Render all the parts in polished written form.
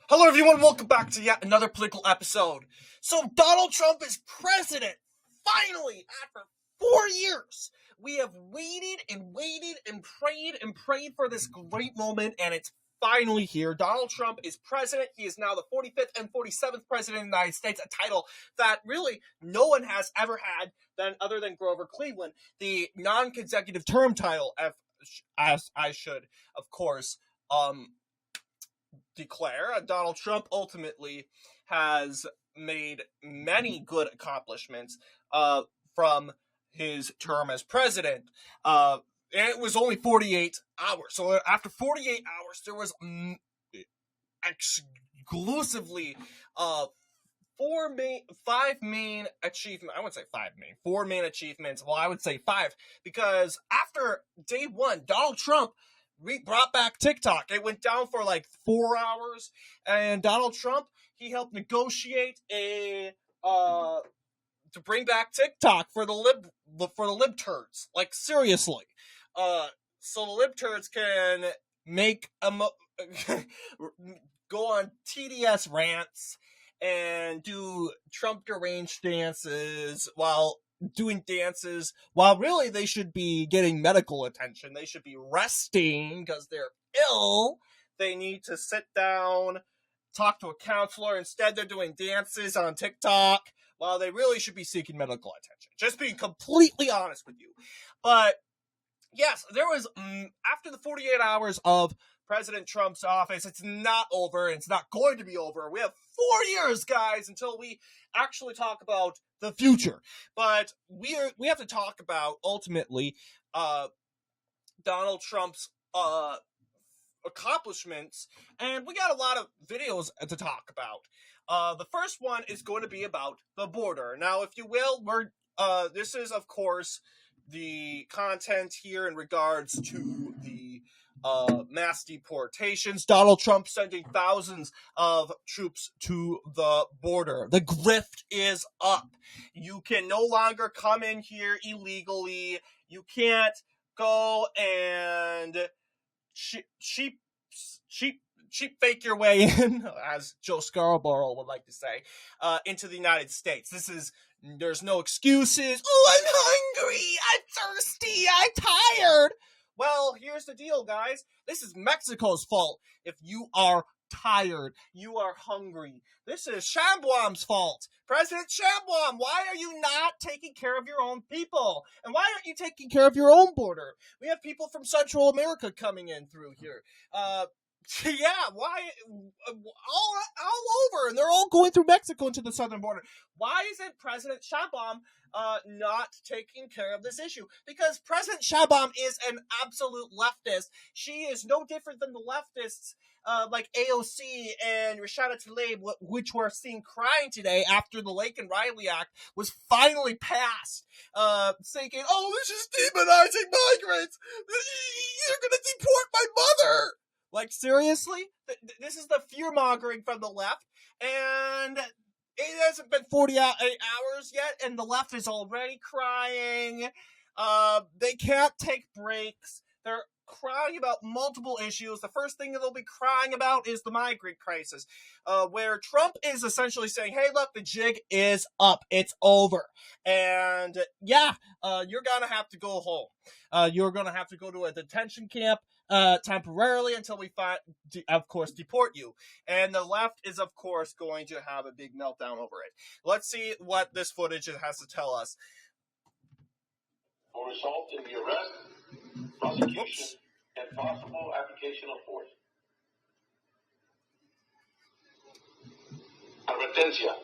Hello, everyone. Welcome back to yet another political episode. So, Donald Trump is president. Finally, after 4 years, we have waited and waited and prayed for this great moment, and it's finally here. Donald Trump is president. He is now the 45th and 47th president of the United States, a title that really no one has ever had other than Grover Cleveland. The non-consecutive term title, as I should, of course, declare. Donald Trump ultimately has made many good accomplishments from his term as president. And it was only 48 hours. So after 48 hours, there was exclusively four main achievements. Well, I would say five, because after day one, Donald Trump brought back TikTok. It went down for like 4 hours, and Donald Trump, he helped negotiate to bring back TikTok for the libturds. Like, seriously. So the libturds can make go on TDS rants and do Trump deranged dances while really they should be getting medical attention. They should be resting because they're ill. They need to sit down, talk to a counselor. Instead, they're doing dances on TikTok while they really should be seeking medical attention. Just being completely honest with you. But yes, there was, after the 48 hours of President Trump's office, it's not over. It's not going to be over. We have 4 years, guys, until we actually talk about the future. But we have to talk about, ultimately, Donald Trump's accomplishments, and we got a lot of videos to talk about. The first one is going to be about the border. Now, if you will, this is, of course, the content here in regards to the mass deportations. Donald Trump sending thousands of troops to the border. The grift is up. You can no longer come in here illegally. You can't go and cheap fake your way in, as Joe Scarborough would like to say, into the United States. There's no excuses. Oh, I'm hungry, I'm thirsty, I'm tired. Well, here's the deal, guys. This is Mexico's fault if you are tired, you are hungry. This is Sheinbaum's fault. President Sheinbaum, why are you not taking care of your own people? And why aren't you taking care of your own border? We have people from Central America coming in through here. Yeah, why? All over, and they're all going through Mexico into the southern border. Why isn't President Sheinbaum not taking care of this issue? Because President Sheinbaum is an absolute leftist. She is no different than the leftists like AOC and Rashida Tlaib, which we're seeing crying today after the Lake and Riley Act was finally passed, thinking, oh, this is demonizing migrants. You're going to deport my mother. Like, seriously? This is the fear-mongering from the left, and it hasn't been 48 hours yet, and the left is already crying. They can't take breaks. They're crying about multiple issues. The first thing that they'll be crying about is the migrant crisis, where Trump is essentially saying, hey, look, the jig is up. It's over. And, yeah, you're going to have to go home. You're going to have to go to a detention camp temporarily until we, of course, deport you. And the left is, of course, going to have a big meltdown over it. Let's see what this footage has to tell us. Will result in the arrest, prosecution, and possible application of force. Advertencia.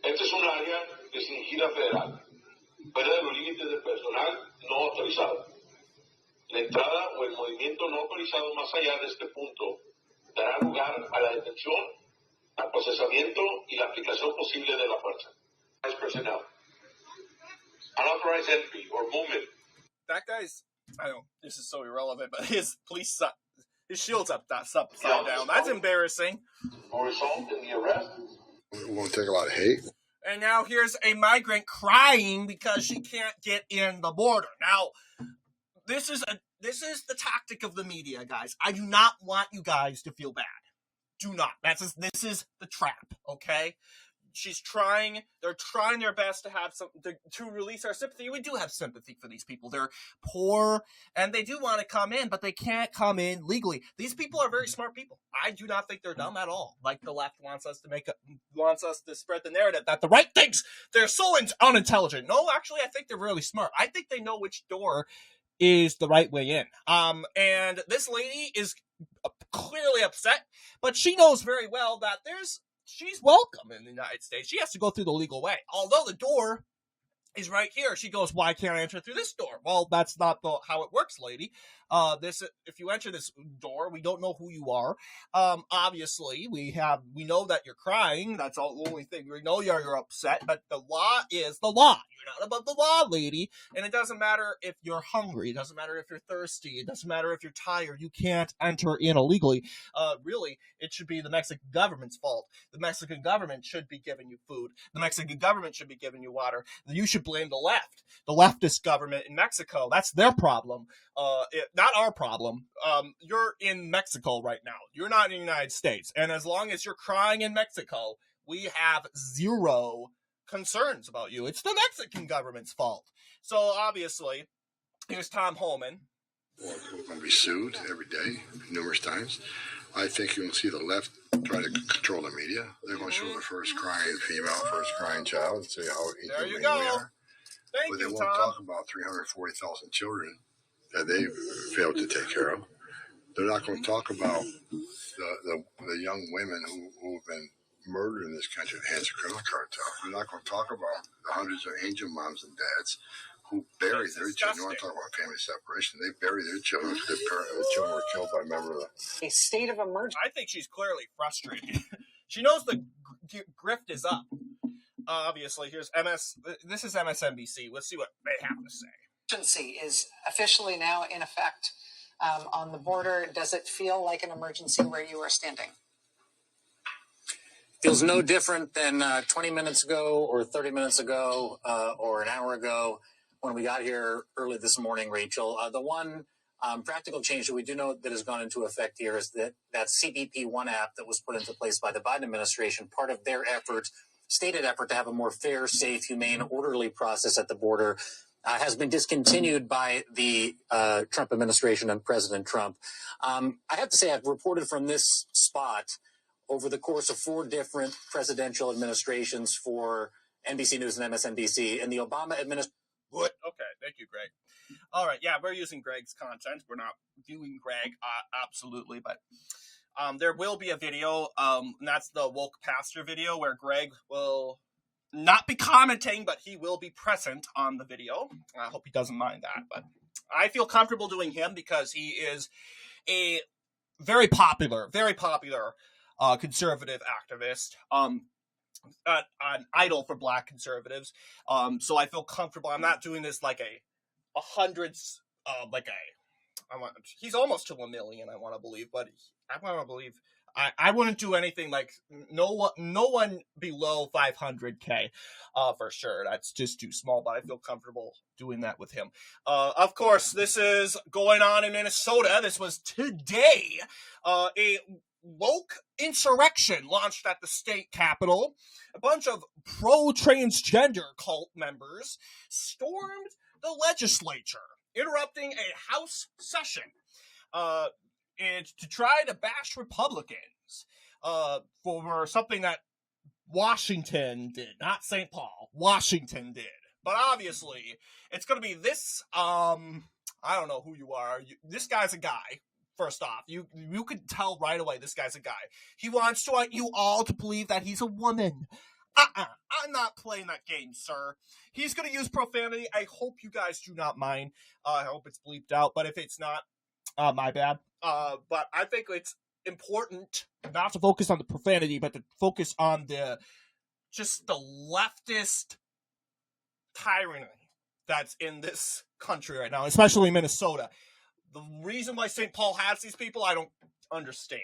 Este es un área restringida federal, fuera de los límites de personal no autorizado. La entrada o el movimiento no autorizado más allá de este punto dará lugar a la detención, al procesamiento y la aplicación posible de la fuerza. Personnel. Unauthorized entry or movement. That guy's, this is so irrelevant, but his shield's upside down. That's embarrassing. Will result in the arrest. It won't take a lot of hate. And now here's a migrant crying because she can't get in the border. Now, this is the tactic of the media, guys. I do not want you guys to feel bad. do not. This is the trap, okay? They're trying their best to have to release our sympathy. We do have sympathy for these people. They're poor, and they do want to come in, but they can't come in legally. These people are very smart people. I do not think they're dumb at all. Like the left wants us to spread the narrative that the right thinks they're so unintelligent. No, actually, I think they're really smart. I think they know which door is the right way in. And this lady is clearly upset, but she knows very well that she's welcome in the United States. She has to go through the legal way. Although the door is right here, she goes, why can't I enter through this door? Well, that's not how it works, lady. If you enter this door, we don't know who you are. Obviously, we know that you're crying. That's the only thing. We know you're upset, but the law is the law. You're not above the law, lady. And it doesn't matter if you're hungry. It doesn't matter if you're thirsty. It doesn't matter if you're tired. You can't enter in illegally. Really, it should be the Mexican government's fault. The Mexican government should be giving you food. The Mexican government should be giving you water. You should blame the left. The leftist government in Mexico. That's their problem. Not our problem. You're in Mexico right now. You're not in the United States. And as long as you're crying in Mexico, we have zero concerns about you. It's the Mexican government's fault. So obviously, here's Tom Homan. We're going to be sued every day, numerous times. I think you'll see the left try to control the media. They're going to show the first crying female, first crying child, and say how inhumane we are. But they won't talk about 340,000 children that they failed to take care of. They're not going to talk about the young women who have been murdered in this country at the hands of criminal cartel. They're not going to talk about the hundreds of angel moms and dads who buried their children. You want to talk about family separation? They buried their children because their children were killed by a member of a state of emergency. I think she's clearly frustrated. She knows the grift is up. Obviously, this is MSNBC. Let's see what they have to say. Emergency is officially now in effect on the border. Does it feel like an emergency where you are standing? Feels no different than 20 minutes ago or 30 minutes ago or an hour ago when we got here early this morning, Rachel. The one practical change that we do know that has gone into effect here is that CBP One app that was put into place by the Biden administration, part of their stated effort to have a more fair, safe, humane, orderly process at the border, has been discontinued by the Trump administration and President Trump. I have to say I've reported from this spot over the course of 4 different presidential administrations for NBC News and MSNBC. And the Obama administration... What? Okay, thank you, Greg. All right, yeah, we're using Greg's content. We're not viewing Greg, absolutely, but there will be a video, and that's the Woke Pastor video, where Greg will not be commenting, but he will be present on the video. I hope he doesn't mind that, but I feel comfortable doing him because he is a very popular conservative activist, an idol for Black conservatives. So I feel comfortable. I'm not doing this like he's almost to 1 million. I want to believe, but I wouldn't do anything like no one below 500K for sure. That's just too small, but I feel comfortable doing that with him. Of course, this is going on in Minnesota. This was today. A woke insurrection launched at the state capitol. A bunch of pro-transgender cult members stormed the legislature, interrupting a House session and to try to bash Republicans for something that Washington did, not St. Paul. Washington did. But obviously, it's going to be this, I don't know who you are. This guy's a guy. First off, you could tell right away this guy's a guy. He wants you all to believe that he's a woman. I'm not playing that game, sir. He's going to use profanity. I hope you guys do not mind. I hope it's bleeped out, but if it's not, my bad. But I think it's important not to focus on the profanity, but to focus on the leftist tyranny that's in this country right now, especially Minnesota. The reason why St. Paul has these people, I don't understand.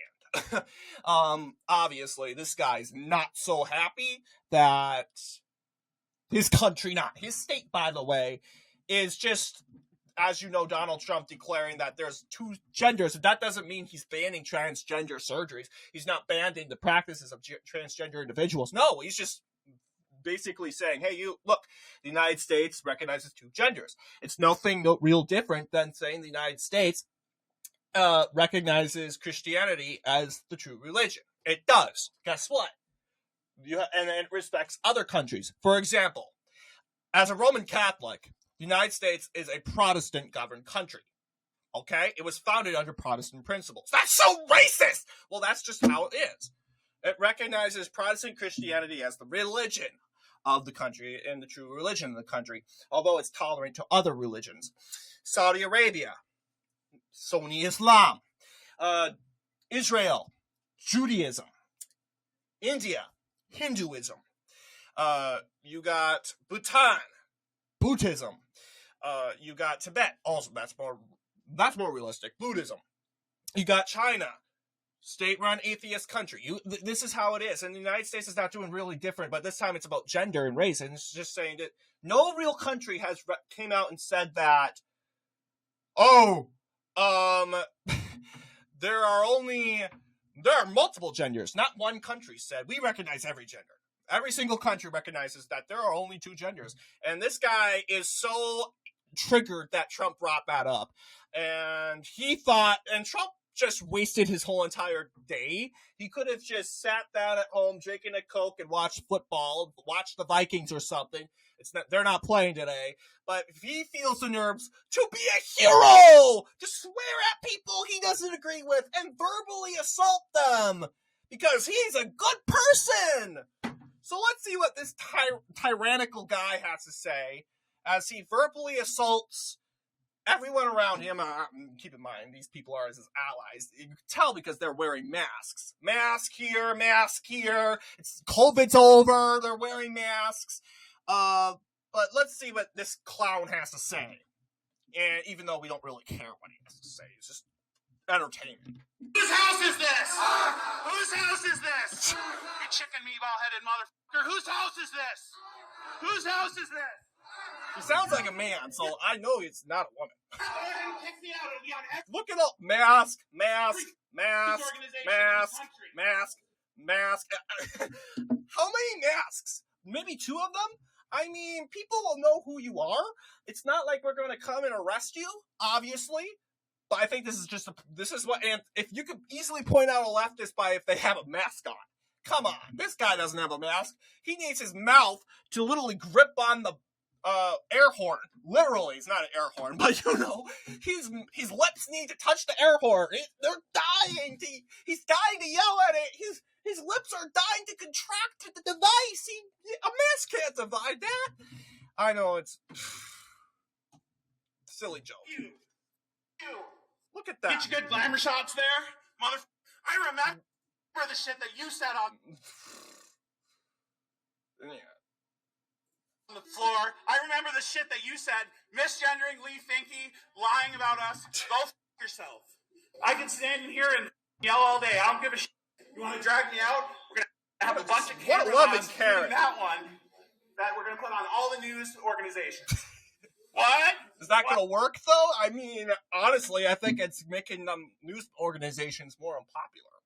Obviously, this guy's not so happy that his country, not his state, by the way, is just as you know, Donald Trump declaring that there's two genders. That doesn't mean he's banning transgender surgeries. He's not banning the practices of transgender individuals. No, he's just basically saying, hey, you look, the United States recognizes two genders. It's nothing real different than saying the United States recognizes Christianity as the true religion. It does. Guess what? And it respects other countries. For example, as a Roman Catholic, the United States is a Protestant-governed country. Okay? It was founded under Protestant principles. That's so racist! Well, that's just how it is. It recognizes Protestant Christianity as the religion of the country and the true religion of the country, although it's tolerant to other religions. Saudi Arabia, Sunni Islam. Israel, Judaism. India, Hinduism. You got Bhutan, Buddhism. You got Tibet. Also, that's more realistic. Buddhism. You got China, state-run atheist country. This is how it is. And the United States is not doing really different, but this time it's about gender and race. And it's just saying that no real country has came out and said that, there are multiple genders. Not one country said, we recognize every gender. Every single country recognizes that there are only two genders. And this guy is so triggered that Trump brought that up. And Trump just wasted his whole entire day. He could have just sat down at home, drinking a Coke and watched football, watched the Vikings or something. They're not playing today. But if he feels the nerves to be a hero, to swear at people he doesn't agree with and verbally assault them, because he's a good person. So let's see what this tyrannical guy has to say as he verbally assaults everyone around him. Keep in mind, these people are his allies. You can tell because they're wearing masks. Mask here, mask here. COVID's over. They're wearing masks. But let's see what this clown has to say. And even though we don't really care what he has to say, it's just entertainment. Whose house is this? Whose house is this? You chicken meatball-headed motherfucker. Whose house is this? Whose house is this? He sounds like a man, so I know it's not a woman. Go ahead and kick me out. It'll be on X. Look it up. Mask. How many masks? Maybe 2 of them? I mean, people will know who you are. It's not like we're going to come and arrest you, obviously. But I think and if you could easily point out a leftist by if they have a mask on. Come on, this guy doesn't have a mask. He needs his mouth to literally grip on the air horn. Literally, it's not an air horn, but his lips need to touch the air horn. They're dying. He's dying to yell at it. His lips are dying to contract to the device. A mask can't divide that. I know, it's silly joke. You. Look at that. Get your good glamour shots there, motherfucker. I remember the shit that you said on the floor. I remember the shit that you said, misgendering Lee Finke, lying about us. Go f*** yourself. I can stand in here and yell all day. I don't give a shit. You want to drag me out? We're going to have a bunch of cameras on that one that we're going to put on all the news organizations. What? Is that going to work, though? I mean, honestly, I think it's making news organizations more unpopular.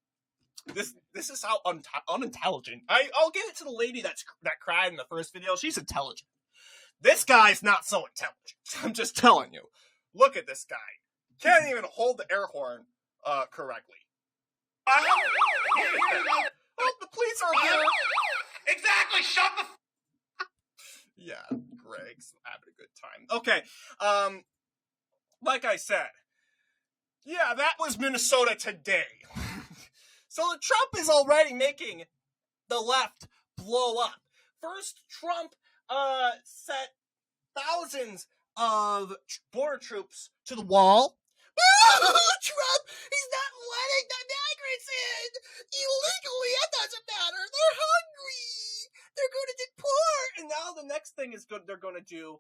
This is how unintelligent. I'll give it to the lady that cried in the first video. She's intelligent. This guy's not so intelligent. I'm just telling you. Look at this guy. Can't even hold the air horn correctly. Oh, the police are here. Exactly. Shut the Yeah, Greg's having a good time. Okay, like I said, yeah, that was Minnesota today. So Trump is already making the left blow up. First, Trump set thousands of border troops to the wall. Trump, he's not letting the migrants in illegally. That doesn't matter. They're hungry. They're going to deport. And now the next thing they're going to do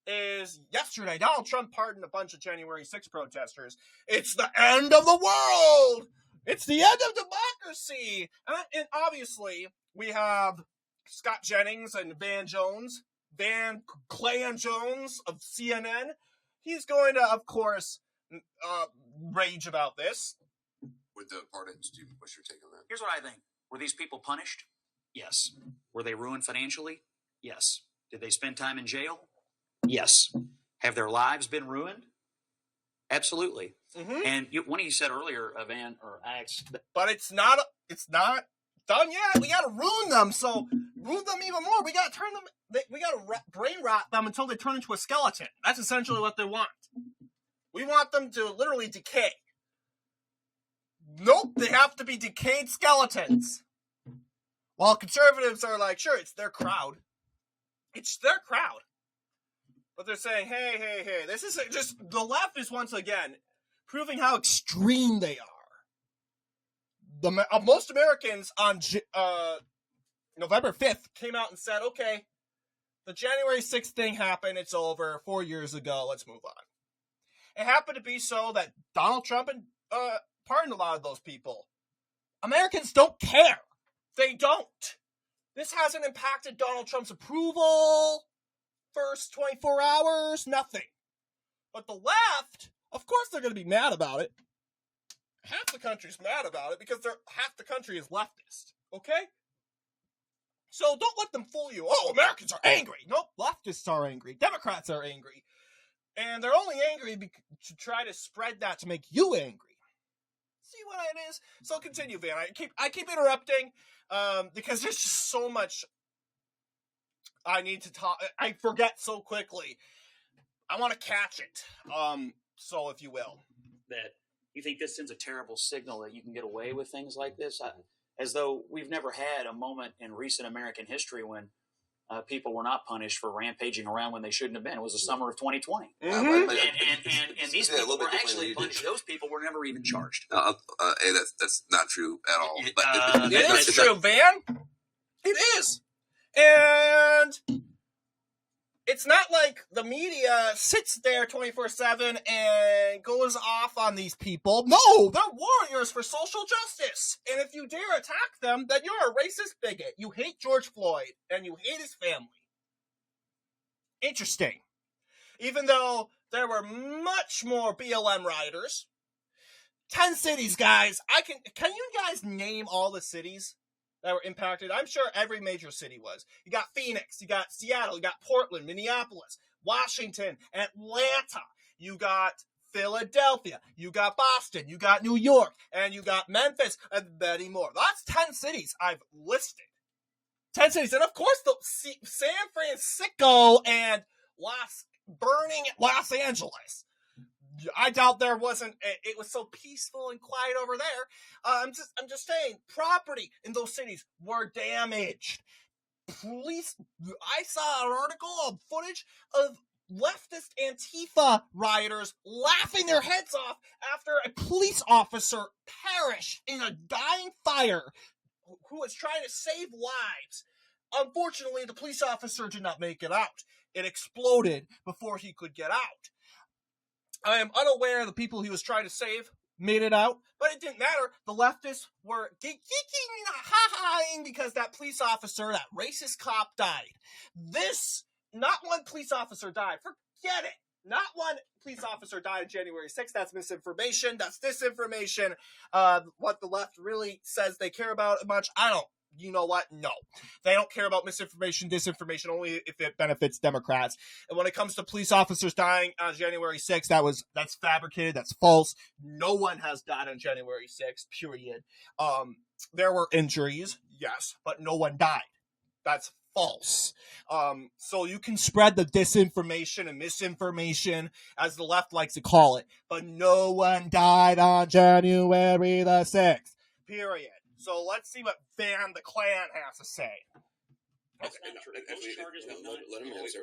is yesterday, Donald Trump pardoned a bunch of January 6 protesters. It's the end of the world. It's the end of democracy. And obviously, we have Scott Jennings and Van Clan Jones of CNN he's going to, of course, rage about this. With the pardon, Steve, what's your take on that? Here's what I think. Were these people punished? Yes. Were they ruined financially? Yes. Did they spend time in jail? Yes. Have their lives been ruined? Absolutely. Mm-hmm. And one of you said earlier, Van or Axe, but it's not done yet. We got to ruin them. So ruin them even more. We got to turn them. We got to brain rot them until they turn into a skeleton. That's essentially what they want. We want them to literally decay. Nope, they have to be decayed skeletons. While conservatives are like, sure, it's their crowd. It's their crowd. But they're saying, hey, this is just, the left is once again proving how extreme they are. Most Americans on November 5th came out and said, okay, the January 6th thing happened, it's over, 4 years ago, let's move on. It happened to be so that Donald Trump and pardoned a lot of those people. Americans don't care. They don't. This hasn't impacted Donald Trump's approval. First 24 hours, nothing. But the left, of course they're going to be mad about it. Half the country's mad about it because half the country is leftist. Okay? So don't let them fool you. Oh, Americans are angry. Nope, leftists are angry. Democrats are angry. And they're only angry to try to spread that to make you angry. See what it is? So continue, Van. I keep interrupting because there's just so much I need to talk. I forget so quickly. I want to catch it. So if you will. That you think this sends a terrible signal that you can get away with things like this? As though we've never had a moment in recent American history when people were not punished for rampaging around when they shouldn't have been. It was the summer of 2020. Mm-hmm. And these people were actually punished. Those people were never even charged. Hey, that's not true at all. But It is true, Van. It is. And it's not like the media sits there 24/7 and goes off on these people. No, they're warriors for social justice. And if you dare attack them, then you're a racist bigot. You hate George Floyd, and you hate his family. Interesting. Even though there were much more BLM rioters. 10 cities, guys. Can you guys name all the cities that were impacted? I'm sure every major city was. You got Phoenix, you got Seattle, you got Portland, Minneapolis, Washington, Atlanta, you got Philadelphia, you got Boston, you got New York, and you got Memphis, and many more. That's 10 cities I've listed. 10 cities. And of course, San Francisco and burning Los Angeles. I doubt there wasn't. It was so peaceful and quiet over there. I'm just saying, property in those cities were damaged. Police. I saw an article of footage of leftist Antifa rioters laughing their heads off after a police officer perished in a dying fire who was trying to save lives. Unfortunately, the police officer did not make it out. It exploded before he could get out. I am unaware the people he was trying to save made it out, but it didn't matter. The leftists were ha-haing because that police officer, that racist cop, died. Not one police officer died. Forget it. Not one police officer died on January 6th. That's misinformation. That's disinformation. What the left really says they care about much, I don't. You know what? No. They don't care about misinformation, disinformation, only if it benefits Democrats. And when it comes to police officers dying on January 6th, that's fabricated, that's false. No one has died on January 6th, period. There were injuries, yes, but no one died. That's false. So you can spread the disinformation and misinformation, as the left likes to call it, but no one died on January the 6th, period. So let's see what Van the Klan has to say. That's not true. Those charges have not. Let him answer.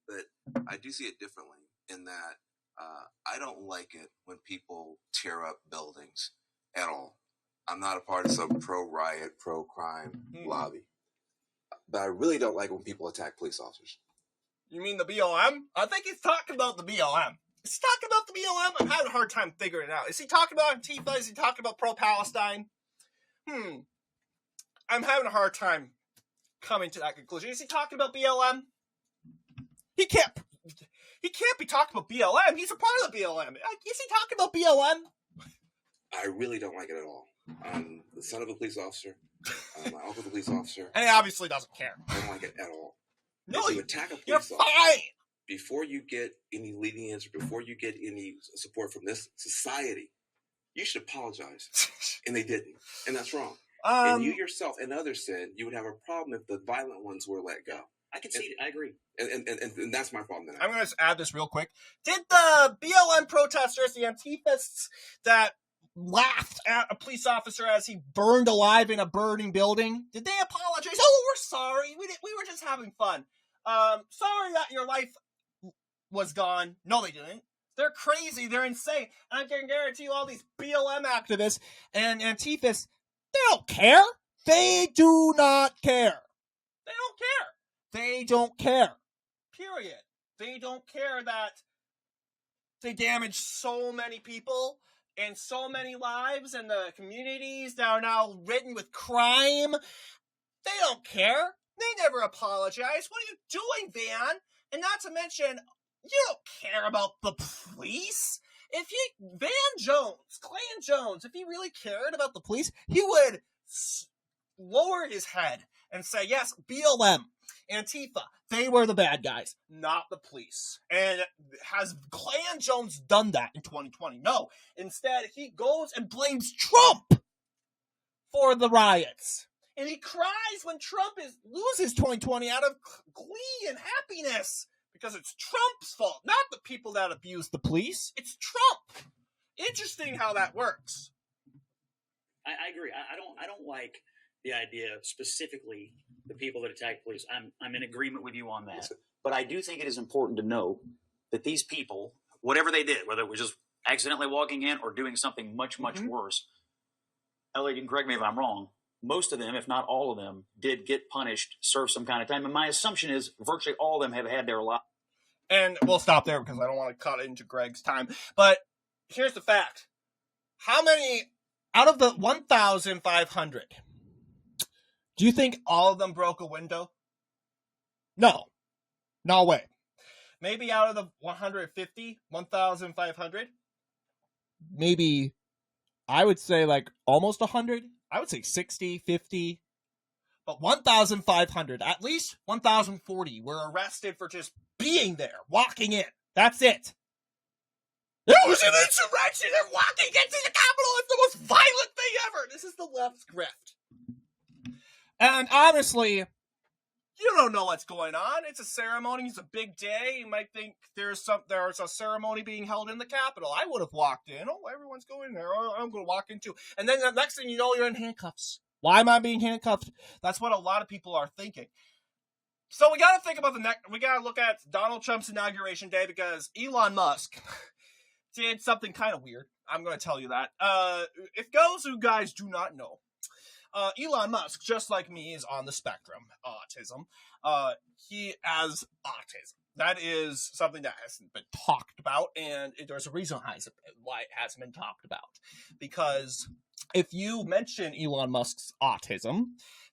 But I do see it differently in that I don't like it when people tear up buildings at all. I'm not a part of some pro-riot, pro-crime lobby. But I really don't like when people attack police officers. You mean the BLM? I think he's talking about the BLM. Is he talking about the BLM? I'm having a hard time figuring it out. Is he talking about Antifa? Is he talking about pro-Palestine? I'm having a hard time coming to that conclusion. Is he talking about BLM? He can't. He can't be talking about BLM. He's a part of the BLM. Is he talking about BLM? I really don't like it at all. I'm the son of a police officer. My uncle's a police officer. And he obviously doesn't care. I don't like it at all. No, if you attack a you're police officer, fine. before you get any lenience or before you get any support from this society, you should apologize. And they didn't. And that's wrong. And you yourself and others said you would have a problem if the violent ones were let go. I can see it. I agree. And that's my problem. I'm going to add this real quick. Did the BLM protesters, the Antifists that laughed at a police officer as he burned alive in a burning building, did they apologize? Oh, we're sorry. We were just having fun. Sorry that your life was gone. No, they didn't. They're crazy. They're insane. And I can guarantee you all these BLM activists and Antifists, they don't care. They do not care. They don't care. They don't care. Period. They don't care that they damage so many people and so many lives and the communities that are now ridden with crime. They don't care. They never apologize. What are you doing, Van? And not to mention, you don't care about the police. If Clan Jones, if he really cared about the police, he would lower his head and say, yes, BLM, Antifa, they were the bad guys, not the police. And has Clan Jones done that in 2020? No. Instead, he goes and blames Trump for the riots. And he cries when Trump loses 2020 out of glee and happiness. Because it's Trump's fault, not the people that abuse the police. It's Trump. Interesting how that works. I agree. I don't like the idea specifically the people that attack police. I'm in agreement with you on that. But I do think it is important to note that these people, whatever they did, whether it was just accidentally walking in or doing something much, much worse, Elliot, you can correct me if I'm wrong, most of them, if not all of them, did get punished, serve some kind of time. And my assumption is virtually all of them have had their life. And we'll stop there because I don't want to cut into Greg's time. But here's the fact. How many, out of the 1,500, do you think all of them broke a window? No. No way. Maybe out of the 150, 1,500, maybe, I would say like almost 100. I would say 60, 50. But 1,500, at least 1,040 were arrested for just being there, walking in. That's it. It was an insurrection. They're walking into the Capitol. It's the most violent thing ever. This is the left's grift. And honestly, you don't know what's going on. It's a ceremony. It's a big day. You might think there's a ceremony being held in the Capitol. I would have walked in. Oh, everyone's going there. Oh, I'm going to walk in too. And then the next thing you know, you're in handcuffs. Why am I being handcuffed? That's what a lot of people are thinking. So we got to think about we got to look at Donald Trump's inauguration day because Elon Musk did something kind of weird. I'm going to tell you that. If those who guys do not know, Elon Musk, just like me, is on the spectrum, autism. He has autism. That is something that hasn't been talked about, and there's a reason why it hasn't been talked about. Because if you mention Elon Musk's autism,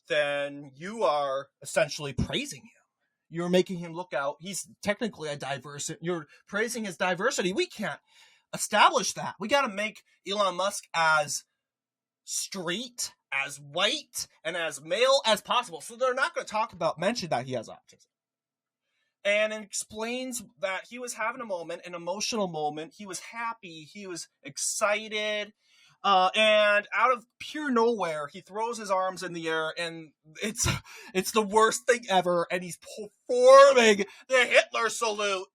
then you are essentially praising him. You're making him look out. He's technically a diverse. You're praising his diversity. We can't establish that. We got to make Elon Musk as straight, as white, and as male as possible. So they're not going to mention that he has autism. And it explains that he was having a moment, an emotional moment. He was happy. He was excited. And out of pure nowhere, he throws his arms in the air, and it's the worst thing ever. And he's performing the Hitler salute.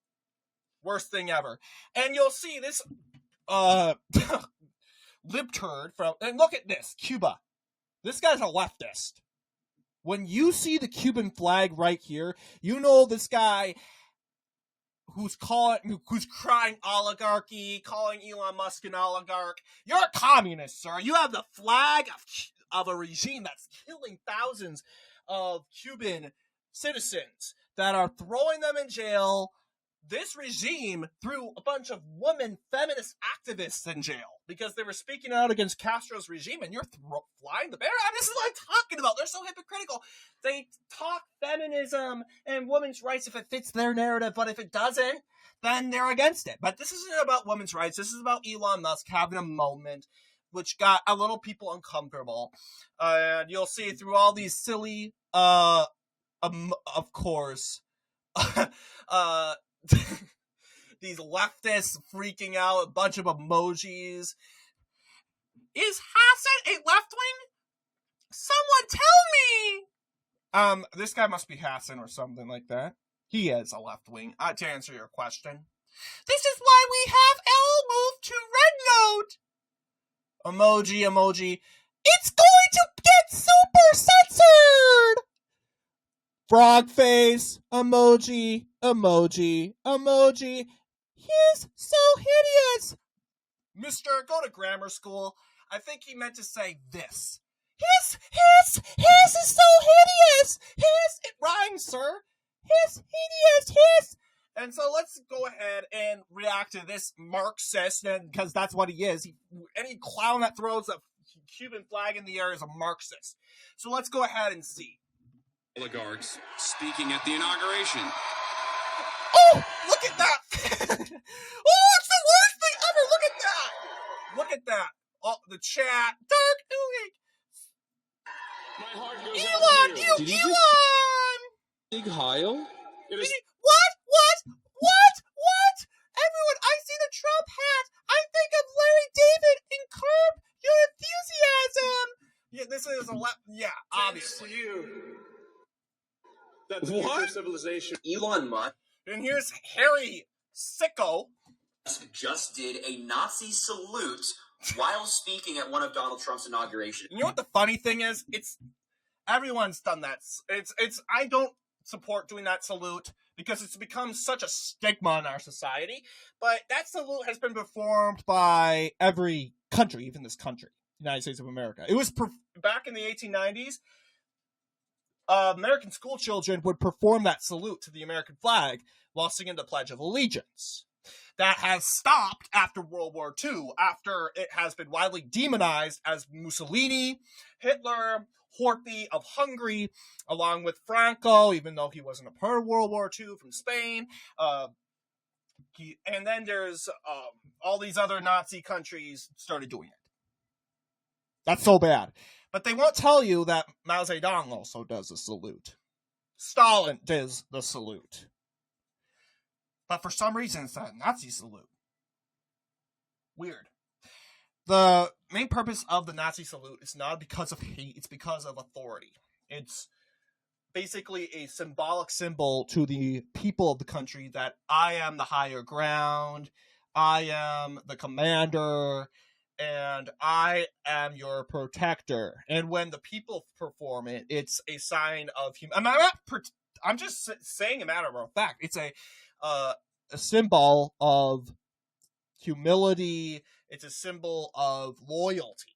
Worst thing ever. And you'll see this libturd and look at this, Cuba. This guy's a leftist. When you see the Cuban flag right here, you know this guy who's crying oligarchy, calling Elon Musk an oligarch. You're a communist, sir. You have the flag of a regime that's killing thousands of Cuban citizens that are throwing them in jail. This regime threw a bunch of women feminist activists in jail because they were speaking out against Castro's regime, and you're flying the bear. This is what I'm talking about. They're so hypocritical. They talk feminism and women's rights if it fits their narrative, but if it doesn't, then they're against it. But this isn't about women's rights. This is about Elon Musk having a moment which got a little people uncomfortable. And you'll see through all these silly, of course, these leftists freaking out, a bunch of emojis. Is Hassan a left-wing? Someone tell me! This guy must be Hassan or something like that. He is a left-wing, to answer your question. This is why we have L move to red note. Emoji. It's going to get super censored! Frog face. Emoji. He's so hideous. Mister, go to grammar school. I think he meant to say this. His is so hideous. It rhymes, sir. Hideous. And so let's go ahead and react to this Marxist, and because that's what he is. Any clown that throws a Cuban flag in the air is a Marxist. So let's go ahead and see. Oligarchs speaking at the inauguration. Oh, look at that. Oh, it's the worst thing ever. Look at that. Oh, the chat. Dark Newing. My heart goes Elon, Elon. Big Heil? What? Everyone, I see the Trump hat. I think of Larry David and curb your enthusiasm. Yeah, this is obviously. You. That's a future civilization. Elon Musk. And here's Harry Sicko. Just did a Nazi salute while speaking at one of Donald Trump's inaugurations. You know what the funny thing is? Everyone's done that. I don't support doing that salute because it's become such a stigma in our society. But that salute has been performed by every country, even this country, United States of America. It was back in the 1890s. American school children would perform that salute to the American flag while singing the Pledge of Allegiance. That has stopped after World War II, after it has been widely demonized as Mussolini, Hitler, Horthy of Hungary, along with Franco, even though he wasn't a part of World War II, from Spain. And then there's all these other Nazi countries started doing it. That's so bad. But they won't tell you that Mao Zedong also does the salute. Stalin does the salute. But for some reason, it's a Nazi salute. Weird. The main purpose of the Nazi salute is not because of hate, it's because of authority. It's basically a symbolic symbol to the people of the country that I am the higher ground, I am the commander, and I am your protector. And when the people perform it, it's a sign of I'm just saying a matter of fact. It's a symbol of humility. It's a symbol of loyalty.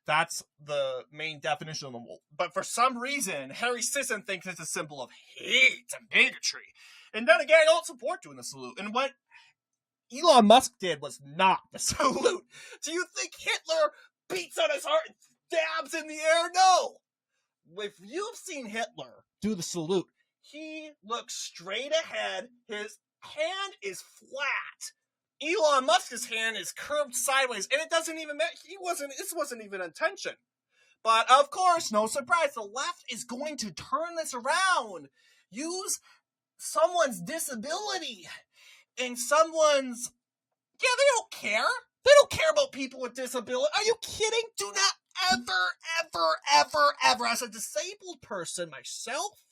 That's the main definition of the word. But for some reason, Harry Sisson thinks it's a symbol of hate and bigotry. And then again, I don't support doing the salute. And what Elon Musk did was not the salute. Do you think Hitler beats on his heart and stabs in the air? No. If you've seen Hitler do the salute, he looks straight ahead. His hand is flat. Elon Musk's hand is curved sideways, and it doesn't even matter. This wasn't even intention. But of course, no surprise, the left is going to turn this around. Use someone's disability and someone's... Yeah, they don't care. They don't care about people with disability. Are you kidding? Do not ever, as a disabled person myself,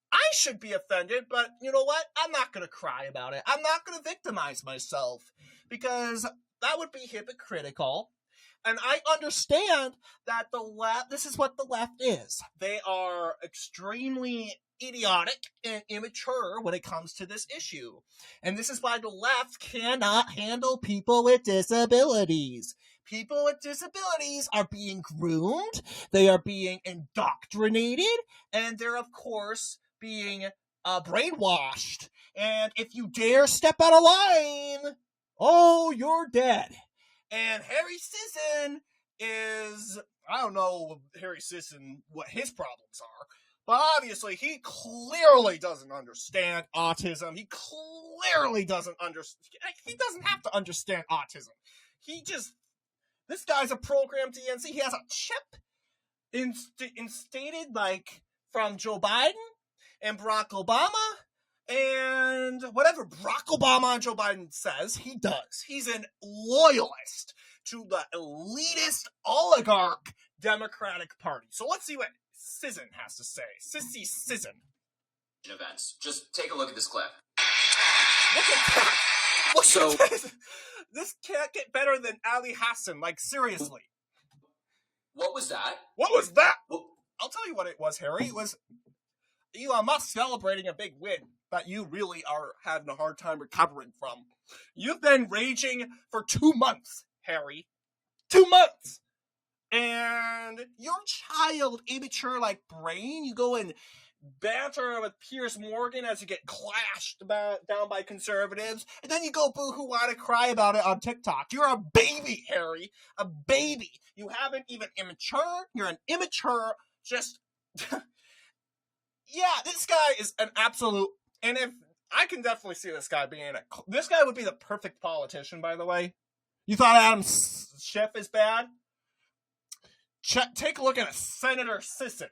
I should be offended, but you know what? I'm not going to cry about it. I'm not going to victimize myself because that would be hypocritical. And I understand that the left, this is what the left is. They are extremely idiotic and immature when it comes to this issue. And this is why the left cannot handle people with disabilities. People with disabilities are being groomed, they are being indoctrinated, and they're, of course, being brainwashed. And if you dare step out of line, oh, you're dead. And Harry Sisson is, I don't know, Harry Sisson, what his problems are, But obviously, he clearly doesn't understand autism. He clearly doesn't understand. He doesn't have to understand autism. This guy's a programmed DNC. He has a chip instated, like, from Joe Biden and Barack Obama. And whatever Barack Obama and Joe Biden says, he does. He's a loyalist to the elitist oligarch Democratic Party. So let's see what Sisson has to say. Sissy Sisson. Events. Just take a look at this clip. Look at that. Look at this. This can't get better than Ali Hassan. Like, seriously. What was that? What was that? Well, I'll tell you what it was, Harry. It was Elon Musk celebrating a big win that you really are having a hard time recovering from. You've been raging for 2 months, Harry. 2 months! And your child, immature like brain, you go and banter with Piers Morgan as you get clashed down by conservatives, and then you go boo-hoo-wah to cry about it on TikTok. You're a baby, Harry. A baby. You haven't even immature. You're an immature, just... Yeah, this guy is an absolute... And if... I can definitely see this guy being a... This guy would be the perfect politician, by the way. You thought Adam Schiff is bad? Take a look at Senator Sisson.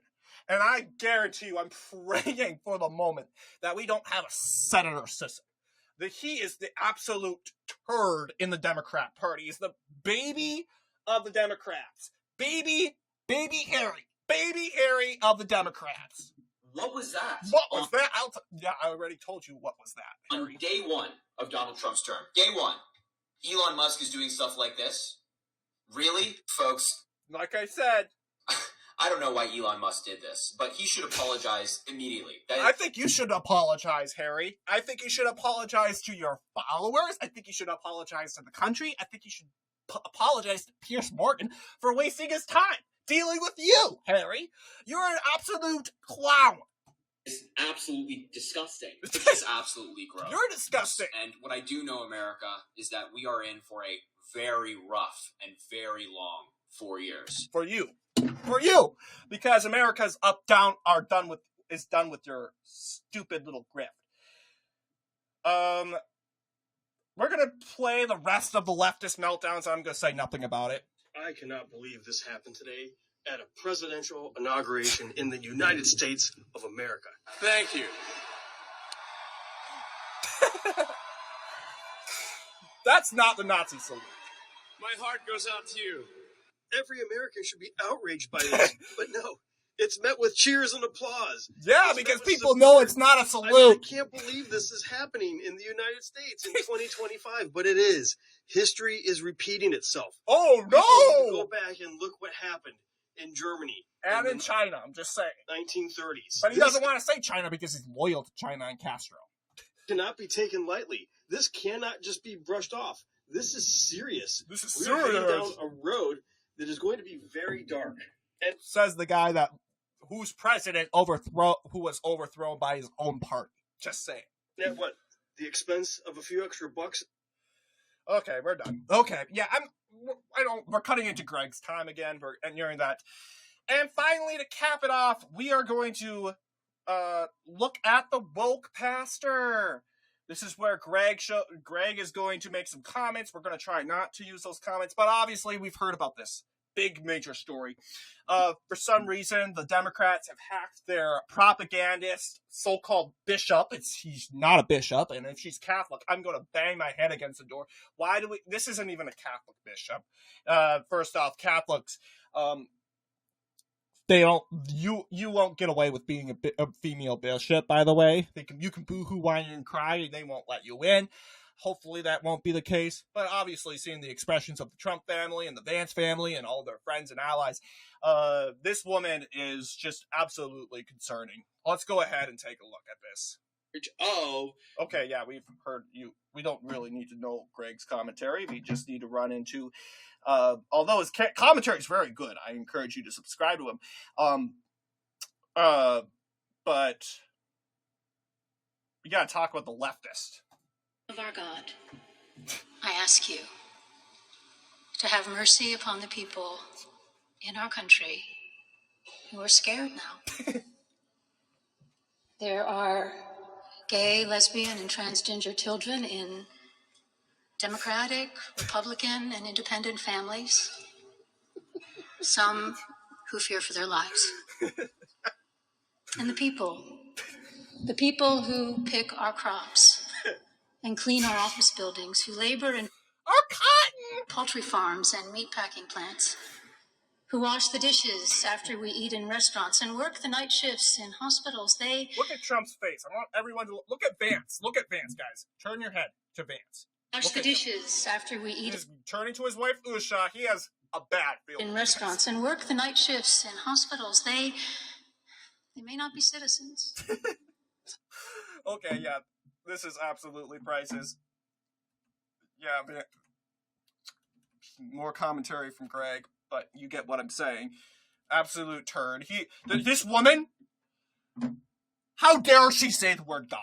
And I guarantee you, I'm praying for the moment that we don't have a Senator Sisson. That he is the absolute turd in the Democrat Party. He's the baby of the Democrats. Baby Harry. Baby Harry of the Democrats. What was that? What was that? I already told you what was that, Harry. On day one of Donald Trump's term. Day one. Elon Musk is doing stuff like this? Really, folks? Like I said... I don't know why Elon Musk did this, but he should apologize immediately. I think you should apologize, Harry. I think you should apologize to your followers. I think you should apologize to the country. I think you should apologize to Piers Morgan for wasting his time dealing with you, Harry. You're an absolute clown. It's absolutely disgusting. It's absolutely gross. You're disgusting. And what I do know, America, is that we are in for a very rough and very long 4 years. For you, because America's is done with your stupid little grift. We're gonna play the rest of the leftist meltdowns. I'm gonna say nothing about it. I cannot believe this happened today at a presidential inauguration in the United States of America. Thank you. That's not the Nazi salute. My heart goes out to you. Every American should be outraged by this, but no, it's met with cheers and applause. Yeah, because people know it's not a salute. I can't believe this is happening in the United States in 2025, but it is. History is repeating itself. Oh, no! We need to go back and look what happened in Germany. And in China, I'm just saying. 1930s. But he doesn't want to say China because he's loyal to China and Castro. Cannot be taken lightly. This cannot just be brushed off. This is serious. We're heading down a road that is going to be very dark. And says the guy whose president who was overthrown by his own party. Just saying. At what? The expense of a few extra bucks? Okay, we're done. Okay, yeah, we're cutting into Greg's time again. We're nearing that. And finally, to cap it off, we are going to look at the woke pastor. This is where Greg is going to make some comments. We're going to try not to use those comments, but obviously we've heard about this big major story. For some reason, the Democrats have hacked their propagandist, so-called bishop. He's not a bishop, and if she's Catholic, I'm going to bang my head against the door. This isn't even a Catholic bishop. First off, Catholics, you won't get away with being a female bishop, by the way. You can boo-hoo, whine, and cry, and they won't let you in. Hopefully that won't be the case. But obviously, seeing the expressions of the Trump family and the Vance family and all their friends and allies, this woman is just absolutely concerning. Let's go ahead and take a look at this. Oh. Okay, yeah, we've heard you. We don't really need to know Greg's commentary. We just need to run into... although his commentary is very good, I encourage you to subscribe to him. But we gotta talk about the leftist. Of our God, I ask you to have mercy upon the people in our country who are scared now. There are gay, lesbian, and transgender children in Democratic, Republican, and independent families. Some who fear for their lives. And the people who pick our crops and clean our office buildings, who labor in our cotton, poultry farms and meatpacking plants, who wash the dishes after we eat in restaurants and work the night shifts in hospitals. They look at Trump's face. I want everyone to look at Vance. Look at Vance, guys. Turn your head to Vance. Wash the dishes after we eat. He's turning to his wife Usha. He has a bad feeling. In restaurants and work the night shifts in hospitals. They may not be citizens. Okay, yeah. This is absolutely priceless. Yeah, more commentary from Greg, but you get what I'm saying. Absolute turd. This woman, how dare she say the word God?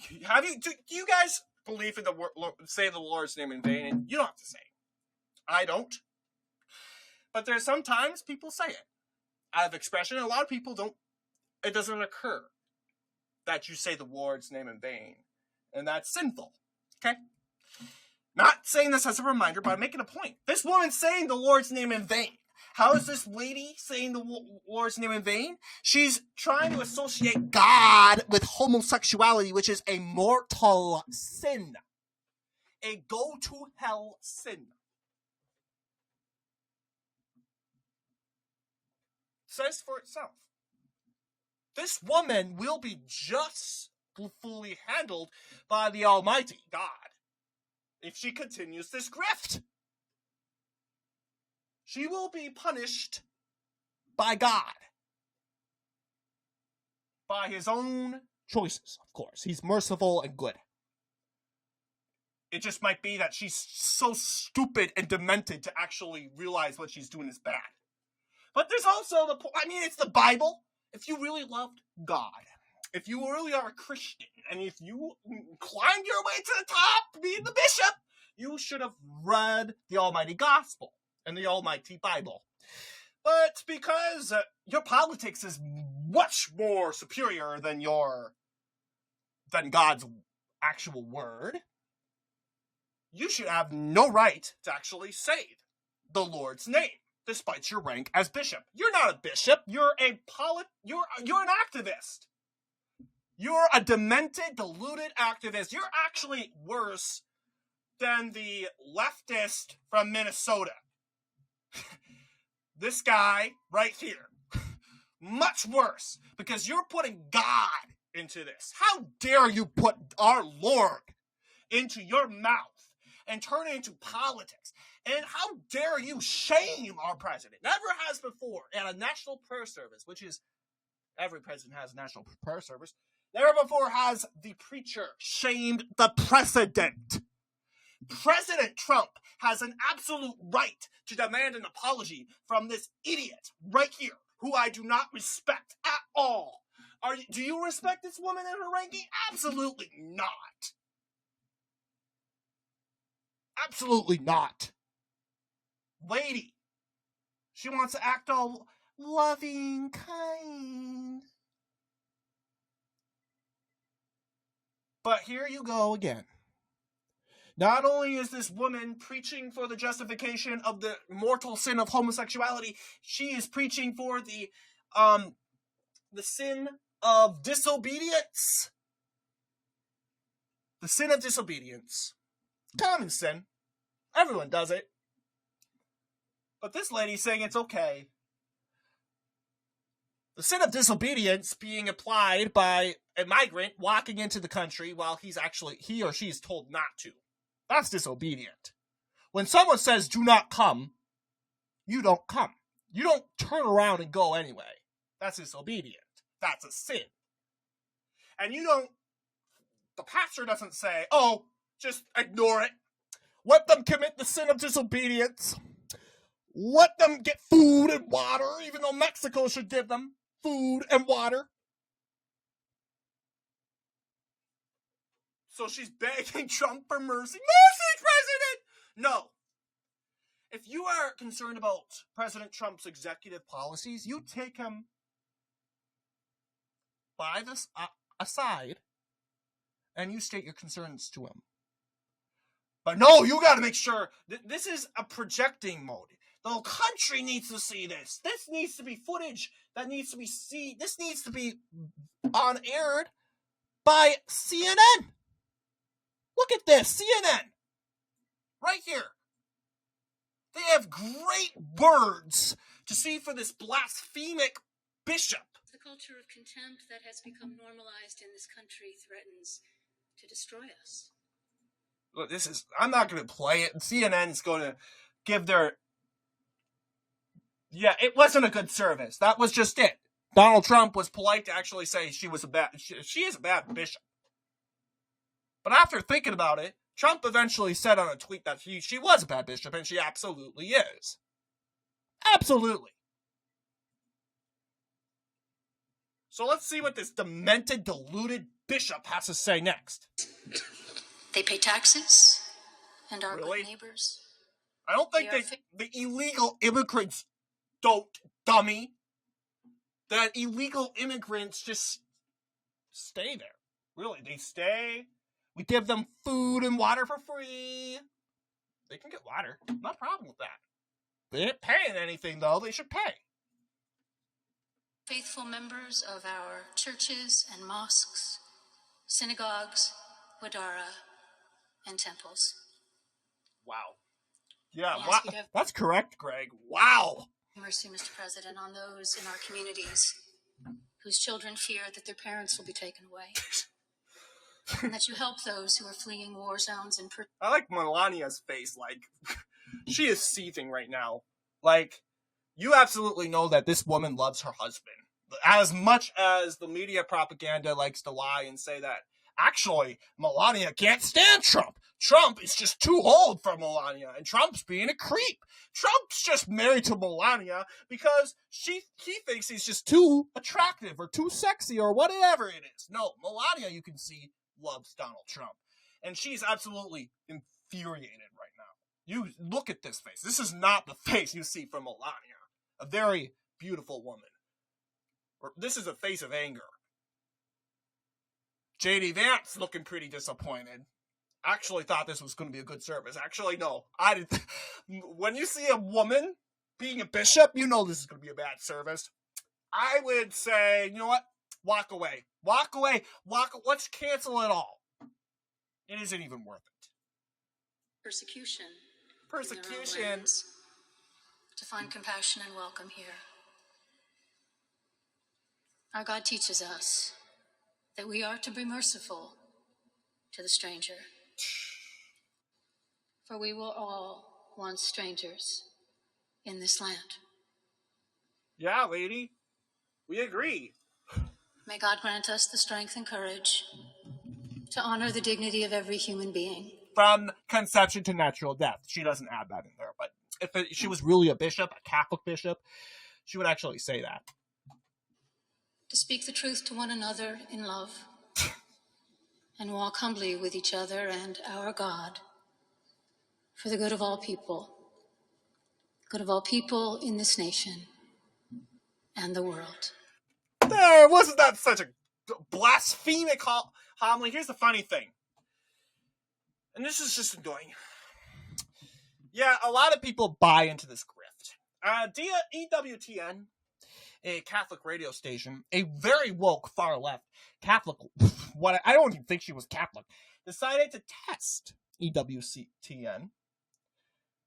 Do you guys believe in say the Lord's name in vain? And you don't have to say it. I don't. But there's sometimes people say it out of expression. A lot of people don't. It doesn't occur that you say the Lord's name in vain. And that's sinful. Okay? Not saying this as a reminder, but I'm making a point. This woman's saying the Lord's name in vain. How is this lady saying the Lord's name in vain? She's trying to associate God with homosexuality, which is a mortal sin. A go-to-hell sin. Says for itself. This woman will be justly handled by the Almighty God if she continues this grift. She will be punished by God. By his own choices, of course. He's merciful and good. It just might be that she's so stupid and demented to actually realize what she's doing is bad. But there's also it's the Bible. If you really loved God, if you really are a Christian, and if you climbed your way to the top, being the bishop, you should have read the Almighty Gospel and the Almighty Bible. But because your politics is much more superior than God's actual word, you should have no right to actually say the Lord's name. Despite your rank as bishop. You're not a bishop. You're an activist. You're a demented, deluded activist. You're actually worse than the leftist from Minnesota. This guy right here. Much worse. Because you're putting God into this. How dare you put our Lord into your mouth and turn it into politics? And how dare you shame our president? Never has before at a national prayer service, which is, every president has a national prayer service. Never before has the preacher shamed the president. President Trump has an absolute right to demand an apology from this idiot right here, who I do not respect at all. Do you respect this woman and her ranking? Absolutely not. Absolutely not. Lady. She wants to act all loving, kind. But here you go again. Not only is this woman preaching for the justification of the mortal sin of homosexuality, she is preaching for the sin of disobedience. The sin of disobedience. Common sin. Everyone does it. But this lady's saying it's okay. The sin of disobedience being applied by a migrant walking into the country while he or she is told not to. That's disobedient. When someone says do not come, you don't come. You don't turn around and go anyway. That's disobedient. That's a sin. And the pastor doesn't say, oh, just ignore it. Let them commit the sin of disobedience. Let them get food and water, even though Mexico should give them food and water. So she's begging Trump for mercy. Mercy, President! No. If you are concerned about President Trump's executive policies, you take him by this aside and you state your concerns to him. But no, you got to make sure this is a projecting mode. The whole country needs to see this. This needs to be footage that needs to be seen. This needs to be on aired by CNN. Look at this, CNN. Right here. They have great words to see for this blasphemic bishop. The culture of contempt that has become normalized in this country threatens to destroy us. Look, I'm not going to play it. CNN's going to give their... Yeah, it wasn't a good service. That was just it. Donald Trump was polite to actually say she is a bad bishop. But after thinking about it, Trump eventually said on a tweet that she was a bad bishop, and she absolutely is. Absolutely. So let's see what this demented, deluded bishop has to say next. They pay taxes and are good neighbors. I don't think the illegal immigrants don't, dummy. That illegal immigrants just stay there. Really, they stay. We give them food and water for free. They can get water. No problem with that. They ain't paying anything, though. They should pay. Faithful members of our churches and mosques, synagogues, wadara, and temples. Wow. Yeah, that's correct, Greg. Wow. Mercy, Mr. President, on those in our communities whose children fear that their parents will be taken away. And that you help those who are fleeing war zones and... I like Melania's face, like, she is seething right now. Like, you absolutely know that this woman loves her husband. As much as the media propaganda likes to lie and say that, actually, Melania can't stand Trump. Trump is just too old for Melania, and Trump's being a creep. Trump's just married to Melania because he thinks he's just too attractive or too sexy or whatever it is. No, Melania, you can see, loves Donald Trump. And she's absolutely infuriated right now. You look at this face. This is not the face you see from Melania. A very beautiful woman. This is a face of anger. J.D. Vance looking pretty disappointed. Actually thought this was going to be a good service. Actually, no. I didn't. When you see a woman being a bishop, you know this is going to be a bad service. I would say, you know what? Walk away. Walk away. Let's cancel it all. It isn't even worth it. Persecution. Persecution. To find compassion and welcome here. Our God teaches us that we are to be merciful to the stranger. For we were all once strangers in this land. Yeah, lady. We agree. May God grant us the strength and courage to honor the dignity of every human being. From conception to natural death. She doesn't add that in there, but if she was really a bishop, a Catholic bishop, she would actually say that. To speak the truth to one another in love and walk humbly with each other and our God for the good of all people in this nation and the world. There, wasn't that such a blasphemic homily? Here's the funny thing. And this is just annoying. Yeah, a lot of people buy into this grift. EWTN, a Catholic radio station, a very woke, far-left Catholic, I don't even think she was Catholic, decided to test EWTN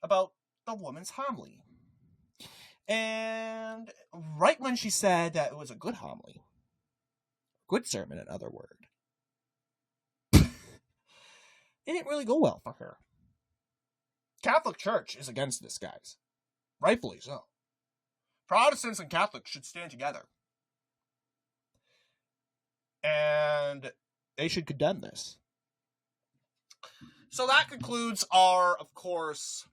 about the woman's homily. And right when she said that it was a good homily, good sermon, in other words, it didn't really go well for her. Catholic Church is against this, guys. Rightfully so. Protestants and Catholics should stand together. And they should condemn this. So that concludes our, of course,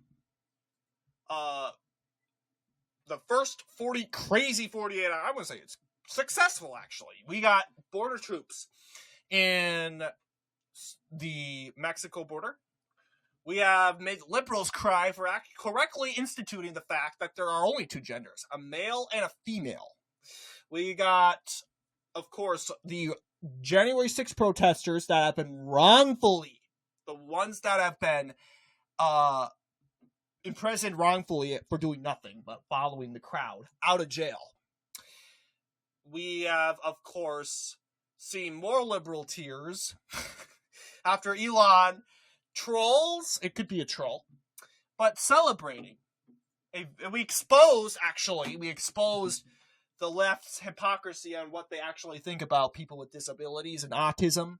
the first 48 hours. I would say it's successful, actually. We got border troops in the Mexico border. We have made liberals cry for correctly instituting the fact that there are only two genders, a male and a female. We got of course, the January 6th protesters that have been wrongfully, the ones that have been imprisoned wrongfully for doing nothing but following the crowd out of jail. We have, of course, seen more liberal tears after Elon trolls, it could be a troll, but celebrating. We exposed the left's hypocrisy on what they actually think about people with disabilities and autism.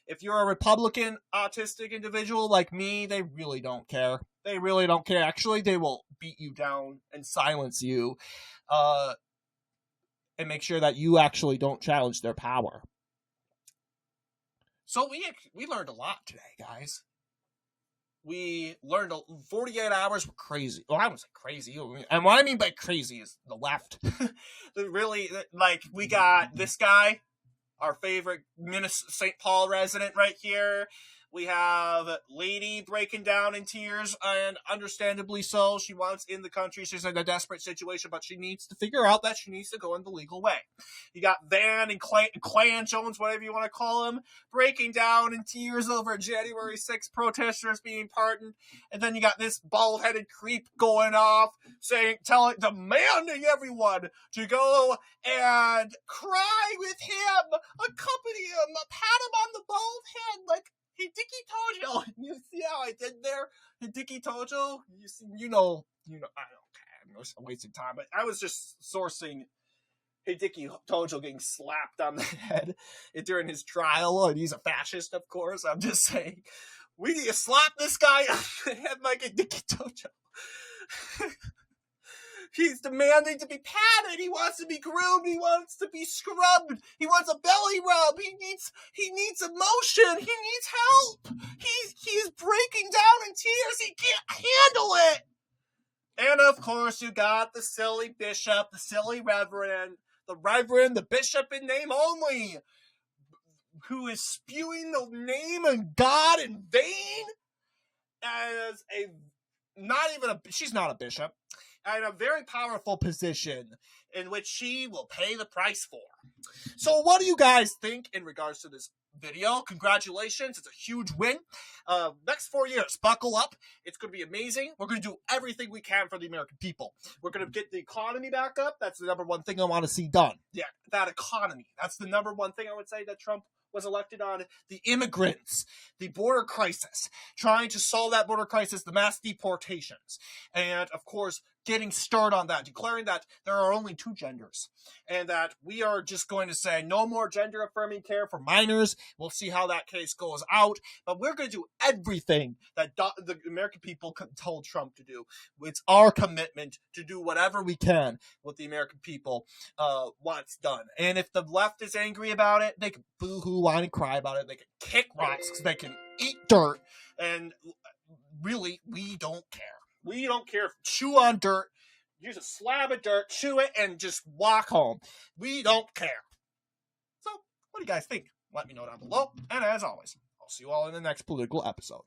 If you're a Republican autistic individual like me, they really don't care. They really don't care. Actually, they will beat you down and silence you and make sure that you actually don't challenge their power. So we learned a lot today, guys. We learned 48 hours were crazy. Well, I wouldn't say crazy. And what I mean by crazy is the left. Really, like, we got this guy, our favorite St. Paul resident right here. We have Lady breaking down in tears, and understandably so. She wants in the country. She's in a desperate situation, but she needs to figure out that she needs to go in the legal way. You got Van and Clan Jones, whatever you want to call him, breaking down in tears over January 6th protesters being pardoned. And then you got this bald-headed creep going off, demanding everyone to go and cry with him, accompany him, pat him on the bald head like, Hideki Tojo. You see how I did there? Hideki Tojo? You know, I don't care. I'm just wasting time. But I was just sourcing Hideki Tojo getting slapped on the head during his trial. And he's a fascist, of course. I'm just saying, we need to slap this guy on the head like Hideki Tojo. He's demanding to be patted. He wants to be groomed. He wants to be scrubbed. He wants a belly rub. He needs emotion. He needs help. He's breaking down in tears. He can't handle it. And of course, you got the silly bishop, the silly reverend, the bishop in name only, who is spewing the name of God in vain as she's not a bishop. In a very powerful position in which she will pay the price for. So what do you guys think in regards to this video? Congratulations. It's a huge win. Next 4 years, buckle up. It's going to be amazing. We're going to do everything we can for the American people. We're going to get the economy back up. That's the number one thing I want to see done. Yeah, that economy. That's the number one thing I would say that Trump was elected on. The immigrants, the border crisis, trying to solve that border crisis, the mass deportations, and of course, getting started on that, declaring that there are only two genders, and that we are just going to say no more gender affirming care for minors. We'll see how that case goes out, but we're going to do everything that the American people told Trump to do. It's our commitment to do whatever we can with the American people wants done. And if the left is angry about it, they can boo-hoo, whine, and cry about it. They can kick rocks, they can eat dirt, and really, we don't care. We don't care if chew on dirt, use a slab of dirt, chew it, and just walk home. We don't care. So, what do you guys think? Let me know down below. And as always, I'll see you all in the next political episode.